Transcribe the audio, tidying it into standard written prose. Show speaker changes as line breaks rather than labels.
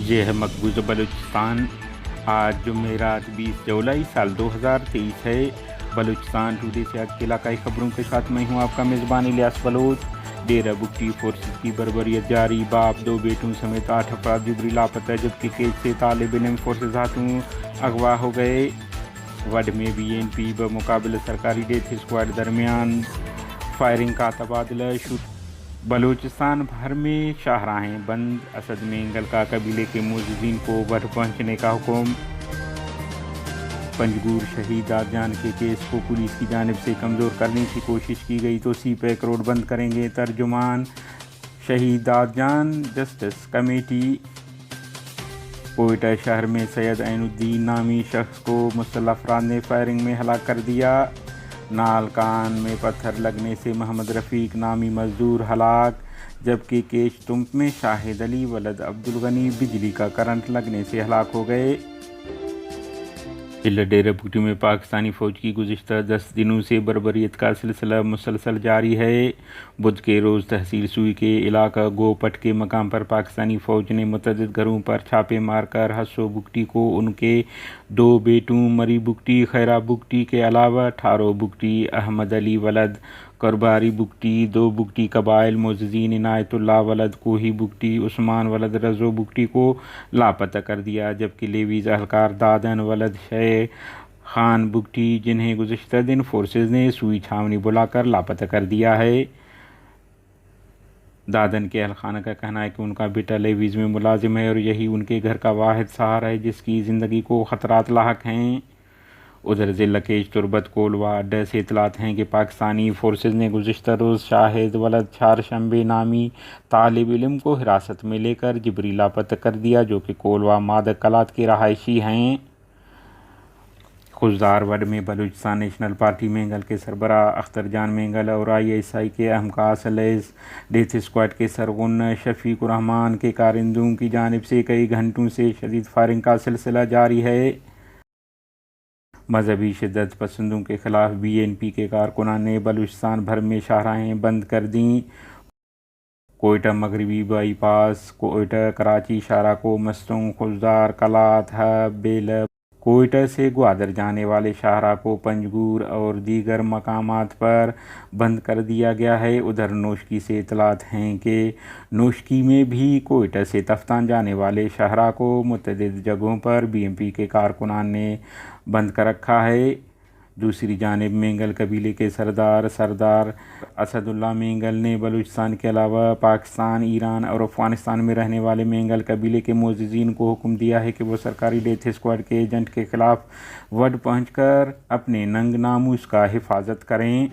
یہ ہے مقبوضہ بلوچستان۔ آج جمعرات 20 جولائی سال 2023 ہے۔ بلوچستان ٹوڈے سے آج کے علاقائی خبروں کے ساتھ میں ہوں آپ کا میزبان الیاس بلوچ۔ ڈیرہ بگٹی فورسز کی بربریت جاری، باپ 2 بیٹوں سمیت 8 افراد جبری لاپتہ، جبکہ کیس سے طالب علم فورسز ہاتھوں اغوا ہو گئے۔ وڈ میں BNP بمقابلہ سرکاری ڈیتھ اسکواڈ درمیان فائرنگ کا تبادلہ شروع۔ بلوچستان بھر میں شاہراہیں بند، اسد مینگل کا قبیلے کے معززین کو وڈ پہنچنے کا حکم۔ پنجگور شہید دادجان کے کیس کو پولیس کی جانب سے کمزور کرنے کی کوشش کی گئی تو سی پیک روڈ بند کریں گے ترجمان شہید دادجان جسٹس کمیٹی۔ کوئٹہ شہر میں سید عین الدین نامی شخص کو مسلح افراد نے فائرنگ میں ہلاک کر دیا۔ نال کان میں پتھر لگنے سے محمد رفیق نامی مزدور ہلاک، جبکہ کیش ٹمپ میں شاہد علی ولد عبدالغنی بجلی کا کرنٹ لگنے سے ہلاک ہو گئے۔ ضلع ڈیرہ بگٹی میں پاکستانی فوج کی گزشتہ 10 دنوں سے بربریت کا سلسلہ مسلسل جاری ہے۔ بدھ کے روز تحصیل سوئی کے علاقہ گوپٹ کے مقام پر پاکستانی فوج نے متعدد گھروں پر چھاپے مار کر حسو بگٹی کو ان کے 2 بیٹوں مری بگٹی، خیرہ بگٹی کے علاوہ ٹھارو بگٹی، احمد علی ولد قرباری بگٹی، 2 بگٹی قبائل معززین عنایت اللہ ولد کوہی بگٹی، عثمان ولد رضو بگٹی کو لاپتہ کر دیا، جبکہ لیویز اہلکار دادن ولد شیخ خان بگٹی، جنہیں گزشتہ دن فورسز نے سوئی چھاونی بلا کر لاپتہ کر دیا ہے۔ دادن کے اہل خانہ کا کہنا ہے کہ ان کا بیٹا لیویز میں ملازم ہے اور یہی ان کے گھر کا واحد سہارا ہے جس کی زندگی کو خطرات لاحق ہیں۔ ادھر ضلع کیش تربت کولوا اڈہ سے اطلاعات ہیں کہ پاکستانی فورسز نے گزشتہ روز شاہد ولد چارشمبے نامی طالب علم کو حراست میں لے کر جبری لاپتہ کر دیا، جو کہ کولوا مادک کلات کے رہائشی ہیں۔ خضدار وڈ میں بلوچستان نیشنل پارٹی مینگل کے سربراہ اختر جان مینگل اور ISI کے اہم کاس لیز ڈیتھ اسکواڈ کے سرغنہ شفیق الرحمان کے کارندوں کی جانب سے کئی گھنٹوں سے شدید فائرنگ کا سلسلہ جاری ہے۔ مذہبی شدت پسندوں کے خلاف BNP کے کارکنان نے بلوچستان بھر میں شاہراہیں بند کر دیں۔ کوئٹہ مغربی بائی پاس، کوئٹہ کراچی شاہراہ کو مستونگ، خضدار، کلات، ہب، بیلب، کوئٹہ سے گوادر جانے والے شاہراہ کو پنجگور اور دیگر مقامات پر بند کر دیا گیا ہے۔ ادھر نوشکی سے اطلاعات ہیں کہ نوشکی میں بھی کوئٹہ سے تفتان جانے والے شاہراہ کو متعدد جگہوں پر BNP کے کارکنان نے بند کر رکھا ہے۔ دوسری جانب مینگل قبیلے کے سردار اسد اللہ مینگل نے بلوچستان کے علاوہ پاکستان، ایران اور افغانستان میں رہنے والے مینگل قبیلے کے معززین کو حکم دیا ہے کہ وہ سرکاری ڈیتھ اسکواڈ کے ایجنٹ کے خلاف وڈ پہنچ کر اپنے ننگ ناموس کا حفاظت کریں۔